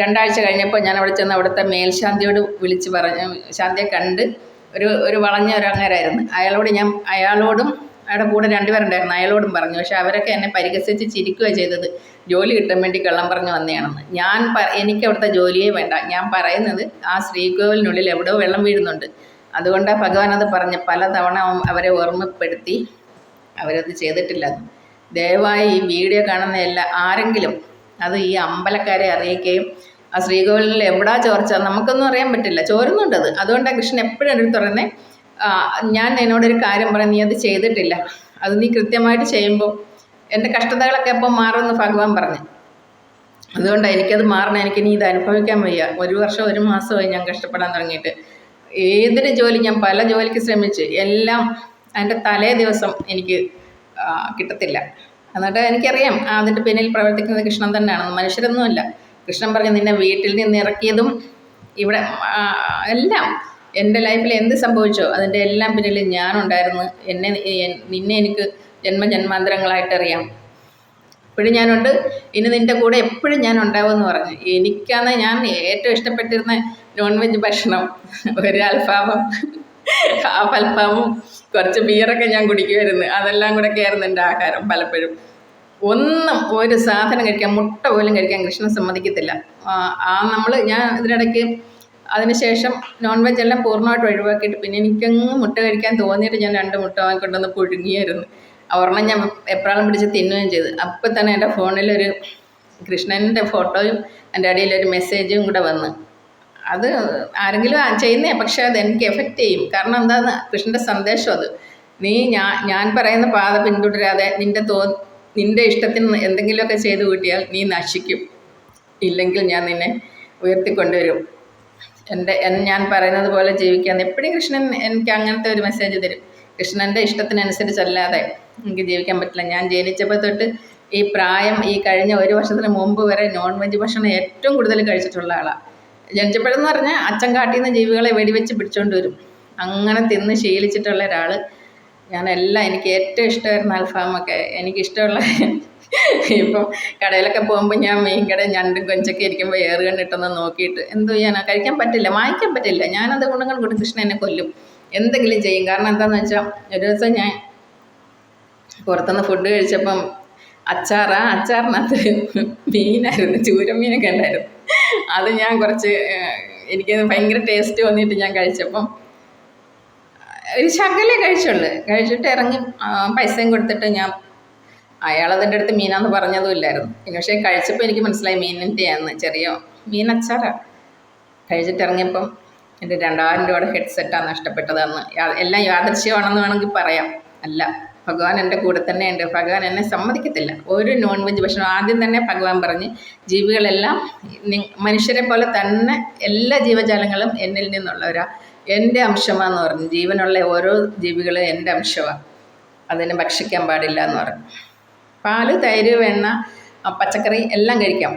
2 ആഴ്ച കഴിഞ്ഞപ്പോൾ ഞാൻ അവിടെ ചെന്ന് അവിടുത്തെ മേൽശാന്തിയോട് വിളിച്ച് പറഞ്ഞു. ശാന്തിയെ കണ്ട് ഒരു വളഞ്ഞ ഒരു അങ്ങേരായിരുന്നു. അയാളോടും അയാളുടെ കൂടെ 2 പേരുണ്ടായിരുന്നു, അയാളോടും പറഞ്ഞു. പക്ഷെ അവരൊക്കെ എന്നെ പരിഹസിച്ച് ചിരിക്കുകയാണ് ചെയ്തത്, ജോലി കിട്ടാൻ വേണ്ടി കള്ളം പറഞ്ഞു വന്നതാണെന്ന്. എനിക്ക് അവിടുത്തെ ജോലിയേ വേണ്ട. ഞാൻ പറയുന്നത് ആ ശ്രീകോവിലിനുള്ളിൽ എവിടെയോ വെള്ളം വീഴുന്നുണ്ട്, അതുകൊണ്ടാണ് ഭഗവാൻ അത് പറഞ്ഞ് പലതവണ അവരെ ഓർമ്മപ്പെടുത്തി. അവരത് ചെയ്തിട്ടില്ല. ദയവായി ഈ വീഡിയോ കാണുന്ന ആരെങ്കിലും അത് ഈ അമ്പലക്കാരെ അറിയിക്കുകയും ആ ശ്രീകോവിലിൽ എവിടാ ചോർച്ച നമുക്കൊന്നും അറിയാൻ പറ്റില്ല, ചോരുന്നുണ്ടത്. അതുകൊണ്ടാണ് കൃഷ്ണൻ എപ്പോഴും എൻ്റെ അടുത്ത് പറയുന്നത്, ഞാൻ എന്നോടൊരു കാര്യം പറയാം, നീ അത് ചെയ്തിട്ടില്ല, അത് നീ കൃത്യമായിട്ട് ചെയ്യുമ്പോൾ എൻ്റെ കഷ്ടതകളൊക്കെ അപ്പോൾ മാറുമെന്ന് ഭഗവാൻ പറഞ്ഞു. അതുകൊണ്ടാണ് എനിക്കത് മാറണം, എനിക്കിനി ഇത് അനുഭവിക്കാൻ വയ്യ. 1 വർഷം 1 മാസമായി ഞാൻ കഷ്ടപ്പെടാൻ തുടങ്ങിയിട്ട്. ഏതൊരു ജോലി, ഞാൻ പല ജോലിക്ക് ശ്രമിച്ച്, എല്ലാം അതിൻ്റെ തലേ ദിവസം എനിക്ക് കിട്ടത്തില്ല. എന്നിട്ട് എനിക്കറിയാം അതിൻ്റെ പിന്നിൽ പ്രവർത്തിക്കുന്നത് കൃഷ്ണൻ തന്നെയാണ്, മനുഷ്യരൊന്നുമല്ല. കൃഷ്ണൻ പറഞ്ഞ് നിന്നെ വീട്ടിൽ നിന്ന് ഇറക്കിയതും ഇവിടെ എല്ലാം എൻ്റെ ലൈഫിൽ എന്ത് സംഭവിച്ചോ അതിൻ്റെ എല്ലാം പിന്നിൽ ഞാനുണ്ടായിരുന്നു. നിന്നെ എനിക്ക് ജന്മജന്മാന്തരങ്ങളായിട്ടറിയാം. ഇപ്പോഴും ഞാനുണ്ട്, ഇനി നിൻ്റെ കൂടെ എപ്പോഴും ഞാൻ ഉണ്ടാവുമെന്ന് പറഞ്ഞു. എനിക്കാണ് ഞാൻ ഏറ്റവും ഇഷ്ടപ്പെട്ടിരുന്ന നോൺ വെജ് ഭക്ഷണം ഒരു അൽഫാമും, ഹാഫ് അൽഫാമും കുറച്ച് ബിയറൊക്കെ ഞാൻ കുടിക്കുമായിരുന്നു. അതെല്ലാം കൂടെ ആയിരുന്നു എൻ്റെ ആഹാരം. പലപ്പോഴും ഒരു സാധനം കഴിക്കാൻ, മുട്ട പോലും കഴിക്കാൻ കൃഷ്ണൻ സമ്മതിക്കത്തില്ല. ഞാൻ ഇതിനിടയ്ക്ക് അതിനുശേഷം നോൺ വെജ് എല്ലാം പൂർണ്ണമായിട്ട് ഒഴിവാക്കിയിട്ട് പിന്നെ എനിക്കങ്ങ് മുട്ട കഴിക്കാൻ തോന്നിയിട്ട് ഞാൻ 2 മുട്ട വാങ്ങിക്കൊണ്ടുവന്ന് പുഴുങ്ങിയായിരുന്നു. ഒരെണ്ണം ഞാൻ എപ്രാളം പിടിച്ച് തിന്നുകയും ചെയ്തു. അപ്പം തന്നെ എൻ്റെ ഫോണിലൊരു കൃഷ്ണൻ്റെ ഫോട്ടോയും എൻ്റെ അടിയിലൊരു മെസ്സേജും കൂടെ വന്ന്. അത് ആരെങ്കിലും ചെയ്യുന്നതാണ്, പക്ഷേ അത് എനിക്ക് എഫക്റ്റ് ചെയ്യും. കാരണം എന്താണെന്ന്, കൃഷ്ണൻ്റെ സന്ദേശം അത്. നീ ഞാൻ പറയുന്ന പാത പിന്തുടരാതെ നിൻ്റെ ഇഷ്ടത്തിന് എന്തെങ്കിലുമൊക്കെ ചെയ്ത് കൂട്ടിയാൽ നീ നശിക്കും. ഇല്ലെങ്കിൽ ഞാൻ നിന്നെ ഉയർത്തിക്കൊണ്ടുവരും. ഞാൻ പറയുന്നത് പോലെ ജീവിക്കാൻ എപ്പോഴും കൃഷ്ണൻ എനിക്ക് അങ്ങനത്തെ ഒരു മെസ്സേജ് തരും. കൃഷ്ണൻ്റെ ഇഷ്ടത്തിനനുസരിച്ചല്ലാതെ എനിക്ക് ജീവിക്കാൻ പറ്റില്ല. ഞാൻ ജനിച്ചപ്പോൾ തൊട്ട് ഈ കഴിഞ്ഞ 1 വർഷത്തിന് മുമ്പ് വരെ നോൺ വെജ് ഭക്ഷണം ഏറ്റവും കൂടുതൽ കഴിച്ചിട്ടുള്ള ആളാണ്. ജനിച്ചപ്പോഴെന്ന് പറഞ്ഞാൽ അച്ഛൻ കാട്ടിൽ നിന്ന് ജീവികളെ വെടിവെച്ച് പിടിച്ചുകൊണ്ട് വരും. അങ്ങനെ തിന്ന് ശീലിച്ചിട്ടുള്ള ഒരാൾ. എനിക്ക് ഏറ്റവും ഇഷ്ടമായിരുന്ന അൽഫാമൊക്കെ എനിക്കിഷ്ടമുള്ള. ഇപ്പം കടയിലൊക്കെ പോകുമ്പോൾ ഞാൻ മീൻ കട ഞണ്ടും കൊഞ്ചൊക്കെ ഇരിക്കുമ്പോൾ കണ്ടിട്ടൊന്ന് നോക്കിയിട്ട് എന്തോ ചെയ്യാനാ, കഴിക്കാൻ പറ്റില്ല, വാങ്ങിക്കാൻ പറ്റില്ല. ഞാനത് ഗുണങ്ങൾ കൊണ്ട് കൃഷ്ണൻ എന്നെ കൊല്ലും, എന്തെങ്കിലും ചെയ്യും. കാരണം എന്താണെന്ന് വെച്ചാൽ ഒരു ദിവസം ഞാൻ പുറത്തുനിന്ന് ഫുഡ് കഴിച്ചപ്പം അച്ചാറിനകത്ത് മീനായിരുന്നു, ചൂരമീനൊക്കെ ഉണ്ടായിരുന്നു. അത് ഞാൻ എനിക്ക് ഭയങ്കര ടേസ്റ്റ് തോന്നിയിട്ട് ഞാൻ കഴിച്ചപ്പം ഒരു ശകലേ കഴിച്ചിട്ട് ഇറങ്ങി പൈസയും കൊടുത്തിട്ട് അയാളതിൻ്റെ അടുത്ത് മീനാന്ന് പറഞ്ഞതും ഇല്ലായിരുന്നു. പക്ഷേ കഴിച്ചപ്പോൾ എനിക്ക് മനസ്സിലായി മീനിൻ്റെയാന്ന്. ചെറിയ മീനച്ചാറാണ്. കഴിച്ചിട്ട് ഇറങ്ങിയപ്പം എൻ്റെ 2000 രൂപയുടെ ഹെഡ്സെറ്റാണ് നഷ്ടപ്പെട്ടതെന്ന്. എല്ലാം യാദൃശ്യമാണെന്ന് വേണമെങ്കിൽ പറയാം. അല്ല, ഭഗവാൻ എൻ്റെ കൂടെ തന്നെ ഉണ്ട്. ഭഗവാൻ എന്നെ സമ്മതിക്കത്തില്ല ഒരു നോൺ വെജ് ഭക്ഷണം. ആദ്യം തന്നെ ഭഗവാൻ പറഞ്ഞ്, ജീവികളെല്ലാം മനുഷ്യരെ പോലെ തന്നെ എല്ലാ ജീവജാലങ്ങളും എന്നിൽ നിന്നുള്ളവരാ, എൻ്റെ അംശമാണെന്ന് പറഞ്ഞു. ജീവനുള്ള ഓരോ ജീവികളും എൻ്റെ അംശമാണ്, അതിനെ ഭക്ഷിക്കാൻ പാടില്ല എന്ന് പറഞ്ഞു. പാല്, തൈര്, വെണ്ണ, പച്ചക്കറി എല്ലാം കഴിക്കാം,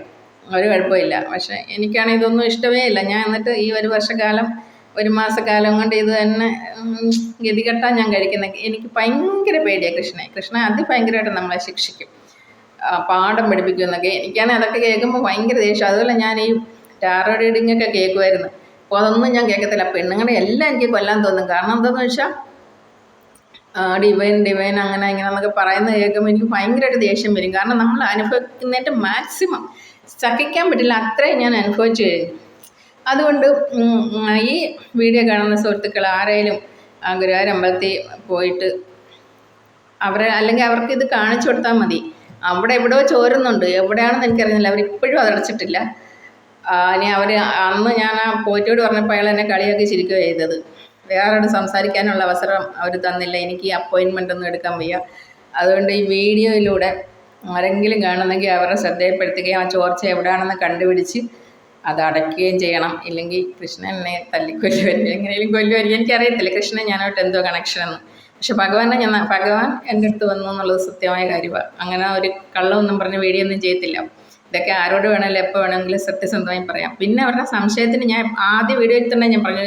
ഒരു കുഴപ്പമില്ല. പക്ഷേ എനിക്കാണെങ്കിൽ ഇതൊന്നും ഇഷ്ടമേ ഇല്ല. ഞാൻ എന്നിട്ട് ഈ 1 മാസക്കാലം കൊണ്ട് ഇത് തന്നെ ഗതികെട്ടാൻ ഞാൻ കഴിക്കുന്നത്. എനിക്ക് ഭയങ്കര പേടിയാണ് കൃഷ്ണ അതിഭയങ്കരമായിട്ട് നമ്മളെ ശിക്ഷിക്കും, പാഠം പഠിപ്പിക്കുമെന്നൊക്കെ. എനിക്കാണെങ്കിൽ അതൊക്കെ കേൾക്കുമ്പോൾ ഭയങ്കര ദേഷ്യം. അതുപോലെ ഞാൻ ഈ ടാറോ റീഡിങ്ങൊക്കെ കേൾക്കുമായിരുന്നു. അപ്പോൾ അതൊന്നും ഞാൻ കേൾക്കത്തില്ല. പെണ്ണുങ്ങളെ എല്ലാം എനിക്ക് കൊല്ലാൻ തോന്നും. കാരണം എന്താണെന്ന് വെച്ചാൽ ഡിവൈൻ അങ്ങനെ എന്നൊക്കെ പറയുന്നത് കേൾക്കുമ്പോൾ എനിക്ക് ഭയങ്കരമായിട്ട് ദേഷ്യം വരും. കാരണം നമ്മൾ അനുഭവിക്കുന്നതിൻ്റെ മാക്സിമം സഹിക്കാൻ പറ്റില്ല, അത്രയും ഞാൻ അനുഭവിച്ചു കഴിഞ്ഞു. അതുകൊണ്ട് ഈ വീഡിയോ കാണുന്ന സുഹൃത്തുക്കൾ ആരെങ്കിലും ഗുരുവായൂർ അമ്പലത്തിൽ പോയിട്ട് അല്ലെങ്കിൽ അവർക്ക് ഇത് കാണിച്ചു കൊടുത്താൽ മതി. അവിടെ എവിടെയോ ചോരുന്നുണ്ട്, എവിടെയാണെന്ന് എനിക്കറിയുന്നില്ല. അവരിപ്പോഴും അതടച്ചിട്ടില്ല. ഇനി അന്ന് ഞാൻ പോറ്റോട് പറഞ്ഞപ്പോൾ അയാൾ എന്നെ കളിയാക്കി ചിരിക്കുകയാണ് ചെയ്തത്. വേറൊരു സംസാരിക്കാനുള്ള അവസരം അവർ തന്നില്ല. എനിക്ക് ഈ അപ്പോയിൻമെൻ്റ് ഒന്നും എടുക്കാൻ വയ്യ. അതുകൊണ്ട് ഈ വീഡിയോയിലൂടെ ആരെങ്കിലും കാണുന്നെങ്കിൽ അവരുടെ ശ്രദ്ധയിൽപ്പെടുത്തുകയും ആ ചോർച്ച എവിടെയാണെന്ന് കണ്ടുപിടിച്ച് അത് അടയ്ക്കുകയും ചെയ്യണം. ഇല്ലെങ്കിൽ കൃഷ്ണൻ എന്നെ തല്ലിക്കൊല്ലുമായിരിക്കും, എങ്ങനെയും കൊല്ലുമായിരിക്കും. എനിക്കറിയത്തില്ല കൃഷ്ണൻ ഞാനായിട്ട് എന്തോ കണക്ഷനെന്ന്. പക്ഷെ ഭഗവാൻ എൻ്റെ അടുത്ത് വന്നു എന്നുള്ളത് സത്യമായ കാര്യമാണ്. അങ്ങനെ ഒരു കള്ളമൊന്നും പറഞ്ഞ് വീഡിയോ ഒന്നും ചെയ്യത്തില്ല. ഇതൊക്കെ ആരോട് വേണമെങ്കിലും എപ്പോൾ വേണമെങ്കിലും സത്യസന്ധമായി പറയാം. പിന്നെ അവരുടെ സംശയത്തിന് ഞാൻ ആദ്യ വീഡിയോയിൽ തന്നെ ഞാൻ പറഞ്ഞു,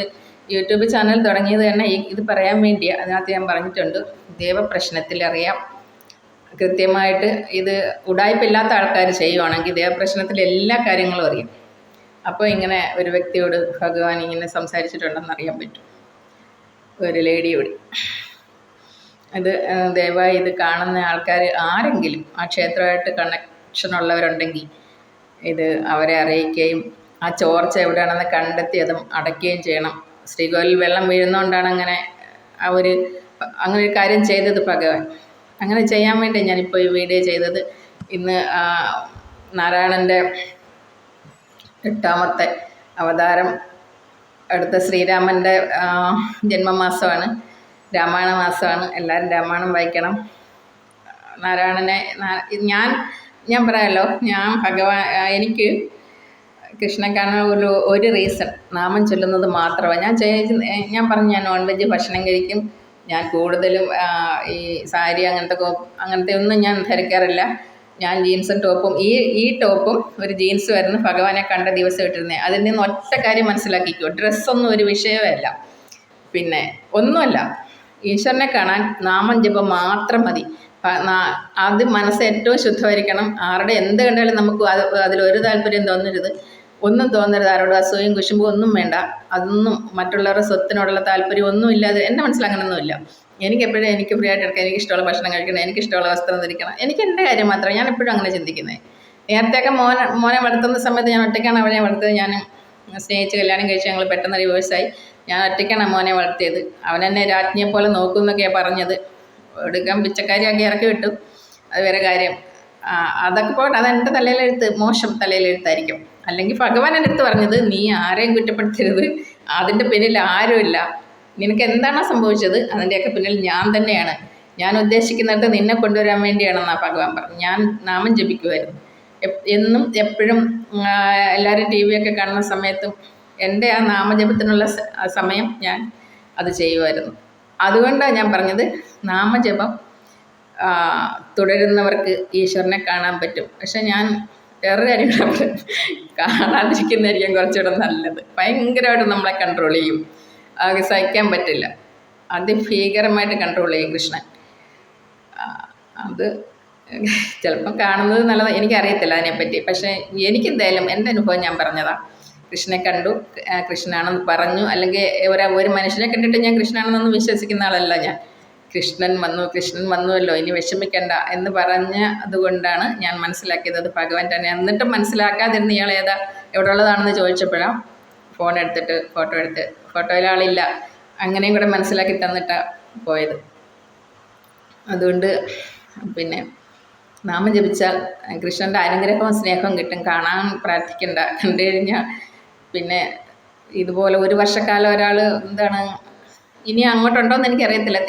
യൂട്യൂബ് ചാനൽ തുടങ്ങിയത് തന്നെ ഇത് പറയാൻ വേണ്ടിയാണ്. അതിനകത്ത് ഞാൻ പറഞ്ഞിട്ടുണ്ട്, ദേവപ്രശ്നത്തിലറിയാം കൃത്യമായിട്ട്. ഇത് ഉടായ്പില്ലാത്ത ആൾക്കാർ ചെയ്യുവാണെങ്കിൽ ദേവപ്രശ്നത്തിൽ എല്ലാ കാര്യങ്ങളും അറിയാം. അപ്പോൾ ഇങ്ങനെ ഒരു വ്യക്തിയോട് ഭഗവാൻ ഇങ്ങനെ സംസാരിച്ചിട്ടുണ്ടെന്ന് അറിയാൻ പറ്റും, ഒരു ലേഡിയോട്. ദയവായി ഇത് കാണുന്ന ആൾക്കാർ ആരെങ്കിലും ആ ക്ഷേത്രമായിട്ട് കണക്ഷൻ ഉള്ളവരുണ്ടെങ്കിൽ ഇത് അവരെ അറിയിക്കുകയും ആ ചോർച്ച എവിടെയാണെന്ന് കണ്ടെത്തി അതും അടയ്ക്കുകയും ചെയ്യണം. ശ്രീകോവിലിൽ വെള്ളം വീഴുന്നതുകൊണ്ടാണ് അങ്ങനെ ഒരു കാര്യം ചെയ്തത് ഭഗവാൻ. അങ്ങനെ ചെയ്യാൻ വേണ്ടി ഞാനിപ്പോൾ ഈ വീഡിയോ ചെയ്തത്. ഇന്ന് നാരായണൻ്റെ 8ാമത്തെ അവതാരം, അടുത്ത ശ്രീരാമൻ്റെ ജന്മമാസമാണ്, രാമായണ മാസമാണ്. എല്ലാവരും രാമായണം വായിക്കണം. നാരായണനെ ഞാൻ പറയാമല്ലോ, എനിക്ക് കൃഷ്ണൻ കാണാൻ ഒരു റീസൺ നാമം ചൊല്ലുന്നത് മാത്രമാണ്. ഞാൻ പറഞ്ഞു, ഞാൻ നോൺ വെജ് ഭക്ഷണം കഴിക്കും. ഞാൻ കൂടുതലും ഈ സാരി അങ്ങനത്തെ ഒന്നും ഞാൻ ധരിക്കാറില്ല. ഞാൻ ജീൻസും ടോപ്പും, ഈ ടോപ്പും ഒരു ജീൻസ് വരുന്ന ഭഗവാനെ കണ്ട ദിവസം ഇട്ടിരുന്നേ. അതിൽ നിന്ന് ഒറ്റ കാര്യം മനസ്സിലാക്കിക്കോ, ഡ്രസ്സൊന്നും ഒരു വിഷയമേ അല്ല. പിന്നെ ഒന്നുമല്ല, ഈശ്വരനെ കാണാൻ നാമം ജപം മാത്രം മതി. ആദ്യം മനസ്സ് ഏറ്റവും ശുദ്ധമായിരിക്കണം. ആരുടെ എന്ത് കണ്ടാലും നമുക്ക് അതിലൊരു താല്പര്യം തോന്നരുത്, ഒന്നും തോന്നരുത്. ആരോട് അസൂയയും കുശുമ്പും ഒന്നും വേണ്ട. അതൊന്നും മറ്റുള്ളവരുടെ സ്വത്തിനോടുള്ള താല്പര്യം ഒന്നും ഇല്ലാതെ, എൻ്റെ മനസ്സിൽ അങ്ങനെയൊന്നുമില്ല. എനിക്കെപ്പോഴും എനിക്ക് ഫ്രീ ആയിട്ട് എടുക്കാം, എനിക്കിഷ്ടമുള്ള ഭക്ഷണം കഴിക്കണം, എനിക്കിഷ്ടമുള്ള വസ്ത്രം ധരിക്കണം, എനിക്ക് എൻ്റെ കാര്യം മാത്രമേ ഞാൻ എപ്പോഴും അങ്ങനെ ചിന്തിക്കുന്നത്. നേരത്തെയൊക്കെ മോനെ വളർത്തുന്ന സമയത്ത് ഞാൻ ഒറ്റയ്ക്കാണ് അവനെ വളർത്തിയത്. ഞാൻ സ്നേഹിച്ച് കല്യാണം കഴിച്ച് ഞങ്ങൾ പെട്ടെന്ന് റിവേഴ്സായി. ഞാൻ ഒറ്റയ്ക്കാണ് മോനെ വളർത്തിയത്. അവനെന്നെ രാജ്ഞിയെ പോലെ നോക്കും എന്നൊക്കെയാണ് പറഞ്ഞത്. എടുക്കാൻ പിച്ചക്കാരിയാക്കി ഇറക്കി വിട്ടു, അത് വേറെ കാര്യം. അതൊക്കെ പോട്ടെ, അതെൻ്റെ തലയിലെഴുത്ത്, മോശം തലയിലെഴുത്തായിരിക്കും. അല്ലെങ്കിൽ ഭഗവാൻ എൻ്റെ അടുത്ത് പറഞ്ഞത്, നീ ആരെയും കുറ്റപ്പെടുത്തരുത്, അതിൻ്റെ പിന്നിൽ ആരുമില്ല, നിനക്ക് എന്താണോ സംഭവിച്ചത് അതിൻ്റെയൊക്കെ പിന്നിൽ ഞാൻ തന്നെയാണ്, ഞാൻ ഉദ്ദേശിക്കുന്നിടത്ത് നിന്നെ കൊണ്ടുവരാൻ വേണ്ടിയാണെന്നാണ് ഭഗവാൻ പറഞ്ഞു. ഞാൻ നാമം ജപിക്കുമായിരുന്നു എന്നും എപ്പോഴും. എല്ലാവരും ടി വിയൊക്കെ കാണുന്ന സമയത്തും എൻ്റെ ആ നാമജപത്തിനുള്ള സമയം ഞാൻ അത് ചെയ്യുമായിരുന്നു. അതുകൊണ്ടാണ് ഞാൻ പറഞ്ഞത്, നാമജപം തുടരുന്നവർക്ക് ഈശ്വരനെ കാണാൻ പറ്റും. പക്ഷെ ഞാൻ വേറൊരു കാര്യം കാണാതിരിക്കുന്നതായിരിക്കും കുറച്ചുകൂടെ നല്ലത്. ഭയങ്കരമായിട്ട് നമ്മളെ കൺട്രോൾ ചെയ്യും, അത് സഹിക്കാൻ പറ്റില്ല. അതിഭീകരമായിട്ട് കൺട്രോൾ ചെയ്യും കൃഷ്ണൻ. അത് ചിലപ്പം കാണുന്നത് നല്ലത്, എനിക്കറിയത്തില്ല അതിനെപ്പറ്റി. പക്ഷേ എനിക്കെന്തായാലും എൻ്റെ അനുഭവം ഞാൻ പറഞ്ഞതാണ്. കൃഷ്ണനെ കണ്ടു, കൃഷ്ണനാണെന്ന് പറഞ്ഞു. അല്ലെങ്കിൽ ഒരു മനുഷ്യനെ കണ്ടിട്ട് ഞാൻ കൃഷ്ണനാണെന്നൊന്നും വിശ്വസിക്കുന്ന ആളല്ല ഞാൻ. കൃഷ്ണൻ വന്നുവല്ലോ, ഇനി വിഷമിക്കണ്ട എന്ന് പറഞ്ഞ അതുകൊണ്ടാണ് ഞാൻ മനസ്സിലാക്കിയത് അത് ഭഗവാൻ തന്നെ. എന്നിട്ടും മനസ്സിലാക്കാതിരുന്ന ഇയാൾ എവിടെ ഉള്ളതാണെന്ന് ചോദിച്ചപ്പോഴാണ് ഫോൺ എടുത്തിട്ട് ഫോട്ടോയിൽ ആളില്ല, അങ്ങനെയും കൂടെ മനസ്സിലാക്കി തന്നിട്ടാണ് പോയത്. അതുകൊണ്ട് പിന്നെ നാമം ജപിച്ചാൽ കൃഷ്ണൻ്റെ അനുഗ്രഹവും സ്നേഹവും കിട്ടും. കാണാൻ പ്രാർത്ഥിക്കണ്ട, കണ്ടു കഴിഞ്ഞാൽ പിന്നെ ഇതുപോലെ ഒരു വർഷക്കാലം ഒരാൾ ഇനി അങ്ങോട്ടുണ്ടോയെന്ന് എനിക്കറിയത്തില്ല,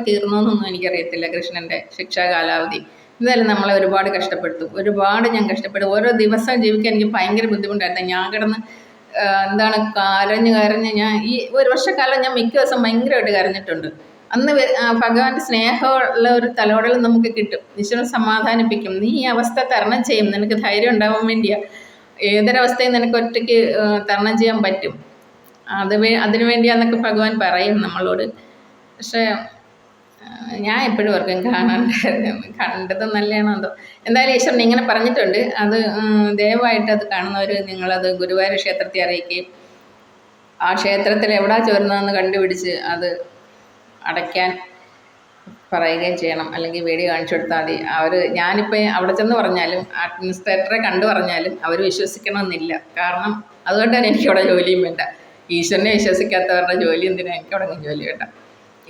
തീർന്നോന്നൊന്നും എനിക്കറിയത്തില്ല കൃഷ്ണൻ്റെ ശിക്ഷാ കാലാവധി. എന്തായാലും നമ്മളെ ഒരുപാട് കഷ്ടപ്പെടുത്തും, ഒരുപാട് ഞാൻ കഷ്ടപ്പെടും. ഓരോ ദിവസം ജീവിക്കാൻ എനിക്ക് ഭയങ്കര ബുദ്ധിമുട്ടായിരുന്നു. ഞാൻ കിടന്ന് കരഞ്ഞ് ഞാൻ ഈ ഒരു വർഷക്കാലം ഞാൻ മിക്ക ദിവസം ഭയങ്കരമായിട്ട് കരഞ്ഞിട്ടുണ്ട്. അന്ന് ഭഗവാന്റെ സ്നേഹമുള്ള ഒരു തലോടൽ നമുക്ക് കിട്ടും. ഈശ്വരൻ സമാധാനിപ്പിക്കും, നീ ഈ അവസ്ഥ തരണം ചെയ്യും, നിനക്ക് ധൈര്യം ഉണ്ടാവാൻ വേണ്ടിയാണ്. ഏതൊരവസ്ഥയും നിനക്ക് ഒറ്റയ്ക്ക് തരണം ചെയ്യാൻ പറ്റും, അതിനു വേണ്ടിയാന്നൊക്കെ ഭഗവാൻ പറയും നമ്മളോട്. പക്ഷേ ഞാൻ എപ്പോഴും ഓർക്കും കണ്ടത് നല്ലതാണോ എന്തോ. എന്തായാലും ഈശ്വരൻ ഇങ്ങനെ പറഞ്ഞിട്ടുണ്ട്. അത് ദയവായിട്ട് അത് കാണുന്നവർ നിങ്ങളത് ഗുരുവായൂർ ക്ഷേത്രത്തെ അറിയിക്കുകയും ആ ക്ഷേത്രത്തിൽ എവിടാ ചോരുന്നതെന്ന് കണ്ടുപിടിച്ച് അത് അടയ്ക്കാൻ പറയുകയും ചെയ്യണം. അല്ലെങ്കിൽ വീഡിയോ കാണിച്ചു കൊടുത്താൽ മതി. ഞാനിപ്പോൾ അവിടെ ചെന്ന് പറഞ്ഞാലും അഡ്മിനിസ്ട്രേറ്ററെ കണ്ടു പറഞ്ഞാലും അവർ വിശ്വസിക്കണമെന്നില്ല. കാരണം അതുകൊണ്ടാണ് എനിക്കവിടെ ജോലിയും വേണ്ട. ഈശ്വരനെ വിശ്വസിക്കാത്തവരുടെ ജോലി എന്തിനാണ് എനിക്കവിടെ ജോലി വേണ്ട.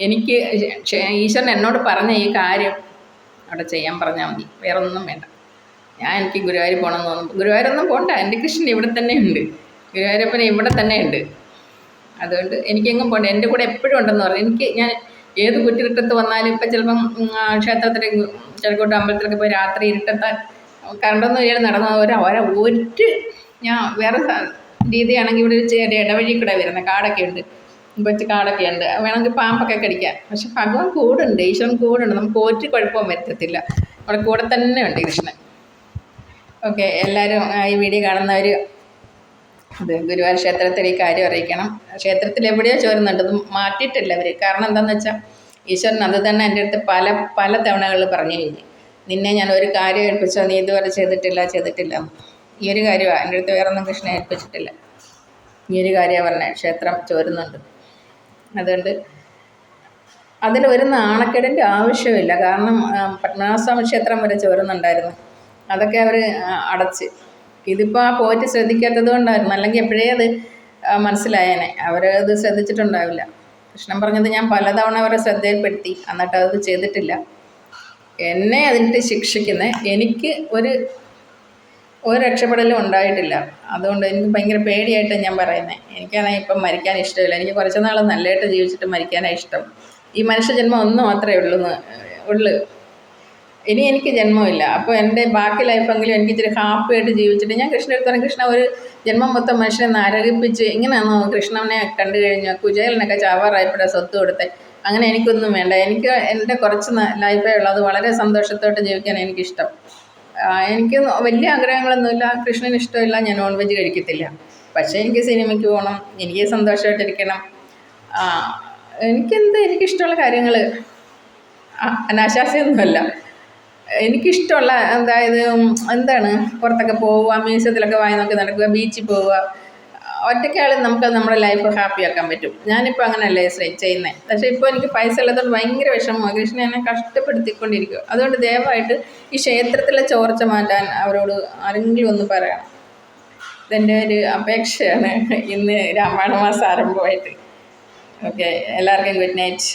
എനിക്ക് ഈശ്വരൻ എന്നോട് പറഞ്ഞ ഈ കാര്യം അവിടെ ചെയ്യാൻ പറഞ്ഞാൽ മതി, വേറെ ഒന്നും വേണ്ട. എനിക്ക് ഗുരുവായൂർ പോകണമെന്ന് തോന്നുന്നു. ഗുരുവായൂരൊന്നും പോകണ്ട, എൻ്റെ കൃഷ്ണൻ ഇവിടെ തന്നെ ഉണ്ട്, ഗുരുവായൂരപ്പനെ ഇവിടെ തന്നെ ഉണ്ട്. അതുകൊണ്ട് എനിക്കെങ്ങും പോകണ്ട, എൻ്റെ കൂടെ എപ്പോഴും ഉണ്ടെന്ന് പറഞ്ഞു. ഞാൻ ഏത് കുറ്റിരുട്ടത്ത് വന്നാലും ഇപ്പം ചിലപ്പം ക്ഷേത്രത്തിൽ ചിലക്കോട്ട് അമ്പലത്തിലൊക്കെ പോയി രാത്രി ഇരുട്ടത്ത് കണ്ടൊന്നും ഇയാൾ നടന്ന ഞാൻ വേറെ രീതിയാണെങ്കിൽ ഇവിടെ ഒരു ചെറിയ ഇടവഴി കൂടെ വരുന്നത്, കാടൊക്കെ ഉണ്ട്, കൊച്ചു കാടൊക്കെ ഉണ്ട്, വേണമെങ്കിൽ പാമ്പൊക്കെ കടിക്കാം. പക്ഷെ ഭഗവാൻ കൂടുണ്ട്, ഈശ്വരൻ കൂടുണ്ട്, നമുക്ക് ഒരു കുഴപ്പവും വരുത്തത്തില്ല. അവിടെ കൂടെ തന്നെ ഉണ്ട് കൃഷ്ണൻ. ഓക്കെ, എല്ലാവരും ഈ വീഡിയോ കാണുന്നവർ ഗുരുവായൂർ ക്ഷേത്രത്തിൽ ഈ കാര്യം അറിയിക്കണം. ക്ഷേത്രത്തിൽ എവിടെയോ ചോരുന്നുണ്ട്, അത് മാറ്റിയിട്ടില്ല അവർ. കാരണം എന്താണെന്ന് വെച്ചാൽ ഈശ്വരൻ അത് തന്നെ എൻ്റെ അടുത്ത് പല തവണകളിൽ പറഞ്ഞു കഴിഞ്ഞു, നിന്നെ ഞാൻ ഒരു കാര്യം ഏൽപ്പിച്ചോ, നീ ഇതുവരെ ചെയ്തിട്ടില്ല. ഈ ഒരു കാര്യമാണ് എൻ്റെ അടുത്ത്, വേറൊന്നും കൃഷ്ണനെ ഏൽപ്പിച്ചിട്ടില്ല. ഈ ഒരു കാര്യമാണ് പറഞ്ഞത്, ക്ഷേത്രം ചോരുന്നുണ്ട്. അതുകൊണ്ട് അതിലൊരു നാണക്കേടിൻ്റെ ആവശ്യമില്ല. കാരണം പത്മനാഭസ്വാമി ക്ഷേത്രം വരെ ചോരുന്നുണ്ടായിരുന്നു, അതൊക്കെ അവർ അടച്ച്. ഇതിപ്പോൾ ആ പോയിട്ട് ശ്രദ്ധിക്കാത്തത് കൊണ്ടായിരുന്നു, അല്ലെങ്കിൽ എപ്പോഴേ അത് മനസ്സിലായേനെ. അവരത് ശ്രദ്ധിച്ചിട്ടുണ്ടാവില്ല. കൃഷ്ണൻ പറഞ്ഞത് ഞാൻ പലതവണ അവരെ ശ്രദ്ധയിൽപ്പെടുത്തി, എന്നിട്ട് അത് ചെയ്തിട്ടില്ല. എന്നെ അതിട്ട് ശിക്ഷിക്കുന്നത് എനിക്ക് ഒരു രക്ഷപ്പെടലും ഉണ്ടായിട്ടില്ല. അതുകൊണ്ട് എനിക്ക് ഭയങ്കര പേടിയായിട്ട് ഞാൻ പറയുന്നത്. എനിക്കാണെങ്കിൽ ഇപ്പം മരിക്കാൻ ഇഷ്ടമില്ല. എനിക്ക് കുറച്ച് നാൾ നല്ലതായിട്ട് ജീവിച്ചിട്ട് മരിക്കാനാണ് ഇഷ്ടം. ഈ മനുഷ്യജന്മം ഒന്ന് മാത്രമേ ഉള്ളൂ. ഇനി എനിക്ക് ജന്മമില്ല. അപ്പോൾ എൻ്റെ ബാക്കി ലൈഫെങ്കിലും എനിക്ക് ഇച്ചിരി ഹാപ്പിയായിട്ട് ജീവിച്ചിട്ട് ഞാൻ കൃഷ്ണൻ കൃഷ്ണ ഒരു ജന്മം മൊത്തം മനുഷ്യനെ നരകിപ്പിച്ച് ഇങ്ങനെയാണോ കൃഷ്ണനെ കണ്ടു കഴിഞ്ഞാൽ കുചേലനൊക്കെ ചാവാറായപ്പോഴാണ് സ്വത്ത് കൊടുത്തത്. അങ്ങനെ എനിക്കൊന്നും വേണ്ട. എനിക്ക് എൻ്റെ കുറച്ച് ലൈഫേ ഉള്ളൂ, അത് വളരെ സന്തോഷത്തോട്ട് ജീവിക്കാൻ എനിക്കിഷ്ടം. എനിക്ക് വലിയ ആഗ്രഹങ്ങളൊന്നുമില്ല, കൃഷ്ണന് ഇഷ്ടമില്ല, ഞാൻ നോൺ വെജ് കഴിക്കത്തില്ല. പക്ഷേ എനിക്ക് സിനിമയ്ക്ക് പോകണം, എനിക്ക് സന്തോഷമായിട്ടിരിക്കണം, എനിക്കിഷ്ടമുള്ള കാര്യങ്ങൾ അനാശാസ്യമൊന്നുമല്ല. എനിക്കിഷ്ടമുള്ള അതായത് എന്താണ് പുറത്തൊക്കെ പോവുക, മ്യൂസിയത്തിലൊക്കെ വായി നോക്കി നടക്കുക, ബീച്ചിൽ പോവുക. ഒറ്റയ്ക്കാളും നമുക്ക് നമ്മുടെ ലൈഫ് ഹാപ്പി ആക്കാൻ പറ്റും. ഞാനിപ്പോൾ അങ്ങനെയല്ലേ ചെയ്യുന്നത്. പക്ഷേ ഇപ്പോൾ എനിക്ക് പൈസ ഇല്ലാത്തതുകൊണ്ട് ഭയങ്കര വിഷമമാണ്. കൃഷ്ണൻ എന്നെ കഷ്ടപ്പെടുത്തിക്കൊണ്ടിരിക്കുക. അതുകൊണ്ട് ദയവായിട്ട് ഈ ക്ഷേത്രത്തിലെ ചോർച്ച മാറ്റാൻ അവരോട് ആരെങ്കിലും ഒന്ന് പറയണം. ഇതെൻ്റെ ഒരു അപേക്ഷയാണ് ഇന്ന് രാമായണ മാസം ആരംഭമായിട്ട്. ഓക്കെ, എല്ലാവർക്കും ഗുഡ് നൈറ്റ്.